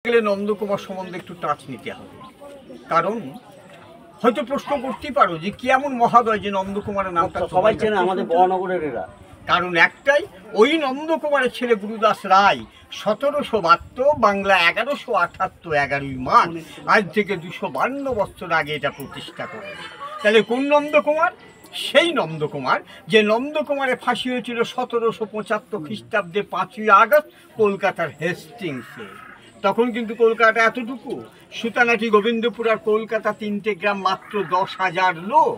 গেলে নন্দকুমার সম্বন্ধে একটু টাচ নিতে হবে, কারণ হয়তো প্রশ্ন করতেই পারো যে কি এমন মহাদয় যে নন্দকুমারের নামটা সবাই চেনে আমাদের বড়নগরের এরা। কারণ একটাই, ওই নন্দকুমারের ছেলে গুরুদাস রায় 1772 বাংলা 1178 11ই মার্চ, আজ থেকে 252 বছর আগে এটা প্রতিষ্ঠা করে। তাহলে কোন নন্দকুমার? সেই নন্দকুমার যে নন্দকুমারে ফাঁসি হয়েছিল 1775 খ্রিস্টাব্দে 5ই আগস্ট কলকাতার হেস্টিংসে। তখন কিন্তু কলকাতা এতটুকু, সুতানাটি, গোবিন্দপুর আর কলকাতা 3টে গ্রাম, মাত্র 10,000 লোক।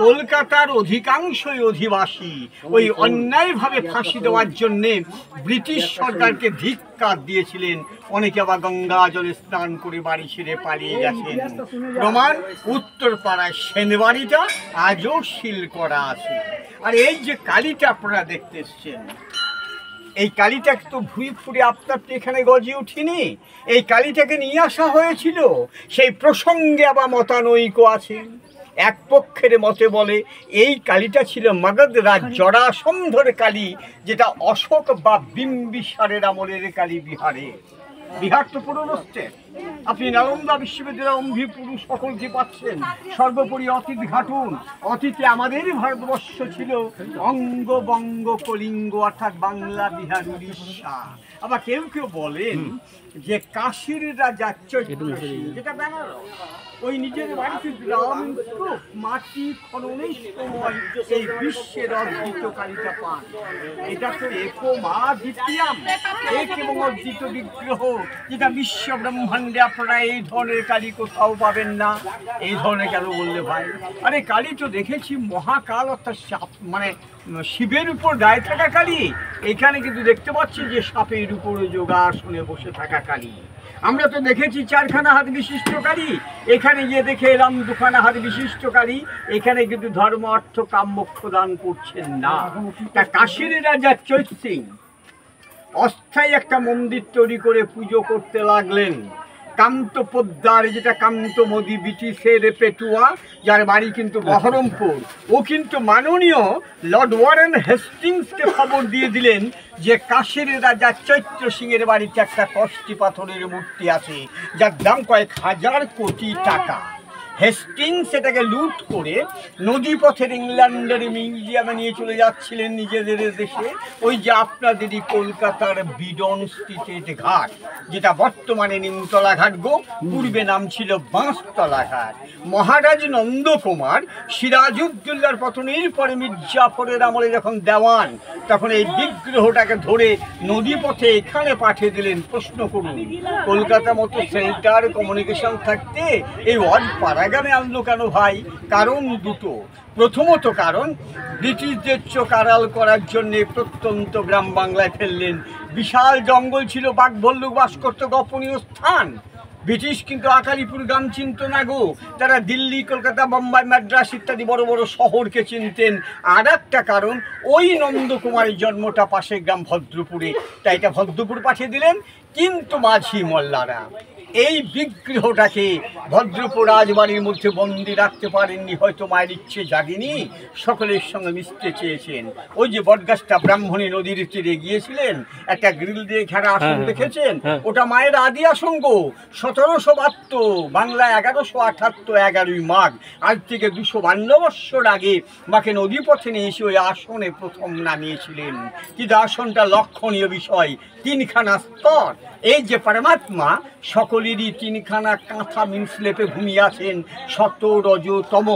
কলকাতার অধিকাংশই অধিবাসী। ওই অন্যায়ভাবে ফাঁসি দেওয়ার জন্যে ব্রিটিশ সরকারকে ধিক্কার দিয়েছিলেন। অনেকে আবার গঙ্গা জলে স্নান করে বাড়ি ছেড়ে পালিয়ে গেছেন। প্রমাণ উত্তরপাড়ায় সেনবাড়িটা আজও সিল করা আছে। আর এই যে কালীটা আপনারা দেখতে এসছেন, এই কালীটাকে তো ভুঁই ফুড়ে আপনার তো এখানে গজে উঠিনি। এই কালীটাকে নিয়ে আসা হয়েছিল, সেই প্রসঙ্গে আবার মতানৈক্য আছে। এক পক্ষের মতে বলে এই কালীটা ছিল মগধ রাজ জরাসন্ধর কালী, যেটা অশোক বা বিম্বিসারের আমলের কালী বিহারে। বিহার তো পুরোনষ্টে, আপনি নালন্দা বিশ্ববিদ্যালয়ের অম্ভিপুরু সকলকে পাচ্ছেন। সর্বোপরি অতীত ঘাটুন, অতীতে আমাদের ভারতবর্ষ ছিল অঙ্গ বঙ্গ কলিঙ্গ, অর্থাৎ বাংলা বিহার উড়িষ্যা। আবার কেউ কেউ বলেন যে কাশীর রাজা চৈত্রসেন, যেটা বেনারস, ওই নিজের বাড়িতে মাটি খননের সময় এই বিশ্বের অদ্বিত কালীটা পান। এটা তো একো মা দ্বিতীয়াম, এক এবং অদ্বিত বিগ্রহ, যেটা বিশ্ব ব্রহ্মাণ্ডে আপনারা এই ধরনের কালী কোথাও পাবেন না। এই ধরনের কেন বললে ভাই? আরে কালী তো দেখেছি মহাকাল, অর্থাৎ সাপ, মানে শিবের উপর গায়ে থাকা কালী। এখানে কিন্তু দেখতে পাচ্ছি যে সাপের উপরে যোগাসনে বসে থাকা কালী। আমরা তো দেখেছি 4খানা হাত বিশিষ্ট কালী, এখানে গিয়ে দেখে এলাম 2খানা হাত বিশিষ্ট কালী। এখানে কিন্তু ধর্ম অর্থ কাম মোক্ষ দান করছেন না। তা কাশীর রাজা চৈত সিং অস্থায়ী একটা মন্দির তৈরি করে পুজো করতে লাগলেন। কান্ত পোদ্দার, যেটা কান্তমোদি ব্রিটিশের পেটুয়া, যার বাড়ি কিন্তু বহরমপুর, ও কিন্তু মাননীয় লর্ড ওয়ারেন হেস্টিংসকে খবর দিয়ে দিলেন যে কাশীর রাজা চৈত্র সিংয়ের বাড়িতে একটা কষ্টি পাথরের মূর্তি আছে, যার দাম কয়েক হাজার কোটি টাকা। হেস্টিংস সেটাকে লুট করে নদীপথের ইংল্যান্ডের মিউজিয়ামে নিয়ে চলে যাচ্ছিলেন নিজেদের দেশে। ওই যে আপনাদেরই কলকাতার বিডন স্ট্রিটের ঘাট, যেটা বর্তমানে নিমতলা ঘাট গো, পূর্বে নাম ছিল বাঁশতলা ঘাট। মহারাজ নন্দকুমার সিরাজউদ্দৌলার পতনের পরে মির্জাফরের আমলে যখন দেওয়ান, তখন এই বিগ্রহটাকে ধরে নদীপথে এখানে পাঠিয়ে দিলেন। প্রশ্ন করুন, কলকাতা মতো সেন্টার কমিউনিকেশন থাকতে এই পাড়াগামে আনলো কেন ভাই? কারণ দুটো। প্রথমত কারণ ব্রিটিশদের চোখ আড়াল করার জন্যে প্রত্যন্ত গ্রাম বাংলায় ফেললেন। বিশাল জঙ্গল ছিল, বাঘ ভল্লুক বাস করত, গোপনীয় স্থান। ব্রিটিশ কিন্তু আকালিপুর গ্রাম চিনত না গো, তারা দিল্লি, কলকাতা, বোম্বাই, মাদ্রাস ইত্যাদি বড় বড় শহরকে চিনতেন। আর একটা কারণ, ওই নন্দকুমারের জন্মটা পাশের গ্রাম ভদ্রপুরে, তাই এটা ভদ্রপুর পাঠিয়ে দিলেন। কিন্তু মাঝি মোল্লারা এই বিগ্রহটাকে ভদ্রপুর রাজবাড়ির মধ্যে বন্দি রাখতে পারেননি, হয়তো মায়ের ইচ্ছে জাগেনি, সকলের সঙ্গে মিশতে চেয়েছেন। ওই যে বটগাছটা ব্রাহ্মণী নদীর তীরে গিয়েছিলেন, একটা গ্রিল দিয়ে ঘেরা আসন দেখেছেন, ওটা মায়ের আদি আসন গো। 1772 বাংলা 1178 11ই মাঘ, আজ থেকে 252 বৎসর আগে মাকে নদীপথে নিয়ে এসে ওই আসনে প্রথম নামিয়েছিলেন। কিন্তু আসনটা লক্ষণীয় বিষয়, 3খানা স্তর। এই যে পরমাত্মা সকলেরই 3খানা কাঁথা মিনস্লেপে ঘুমিয়ে আছেন, সত রজ তম,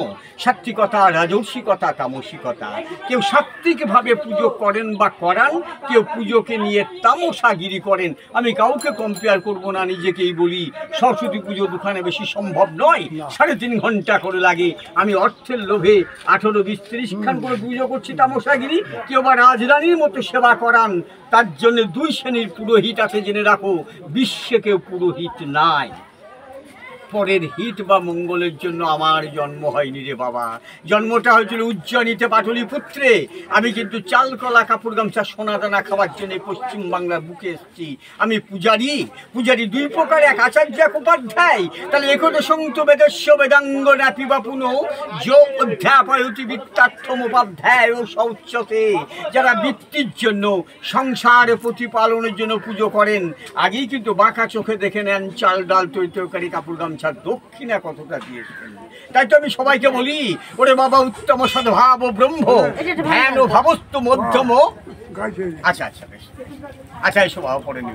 সাত্ত্বিকতা, রাজস্বিকতা, তামসিকতা। কেউ সাত্ত্বিকভাবে পুজো করেন বা করান, কেউ পুজোকে নিয়ে তামসাগিরি করেন। আমি কাউকে কম্পেয়ার করব না, নিজেকেই বলি সরস্বতী পুজো 2খানে বেশি সম্ভব নয়, 3.5 ঘন্টা করে লাগে। আমি অর্থের লোভে 18, 20, 30 খান করে পুজো করছি তামসাগিরি। কেউ বা রাজরানীর মতো সেবা করান, তার জন্য 2 শ্রেণীর পুরোহিত আছে, জেনে রাখো, বিশ্বে কেউ পুরোহিত নাই। পরের হিত বা মঙ্গলের জন্য আমার জন্ম হয়নি রে বাবা। জন্মটা হয়েছিল উজ্জয়িনীতে পাটলিপুত্রে। আমি কিন্তু চাল কলা কাপড় গামছা সোনা দানা খাওয়ার জন্য পশ্চিম বাংলার বুকে এসেছি। আমি পূজারি। পূজারি দুই প্রকার, এক আচার্য এক উপাধ্যায়। তাহলে একদশন্ত বেদস্য বেদাঙ্গ ন্যাপি বা পুনঃ যো অধ্যাপয়তি বৃত্তার্থম উপাধ্যায় ও শৌচতে। যারা বৃত্তির জন্য, সংসার প্রতিপালনের জন্য পুজো করেন, আগেই কিন্তু বাঁকা চোখে দেখে নেন চাল ডাল তৈতরকারি কাপড় গামছার দক্ষিণা কতটা দিয়েছেন। তাই তো আমি সবাইকে বলি, ওরে বাবা উত্তম সদ্ভাব ও ব্রহ্ম ধ্যান ও ভাবস্তু মধ্যম। আচ্ছা আচ্ছা বেশ, আচ্ছা এসব পরে নেবে।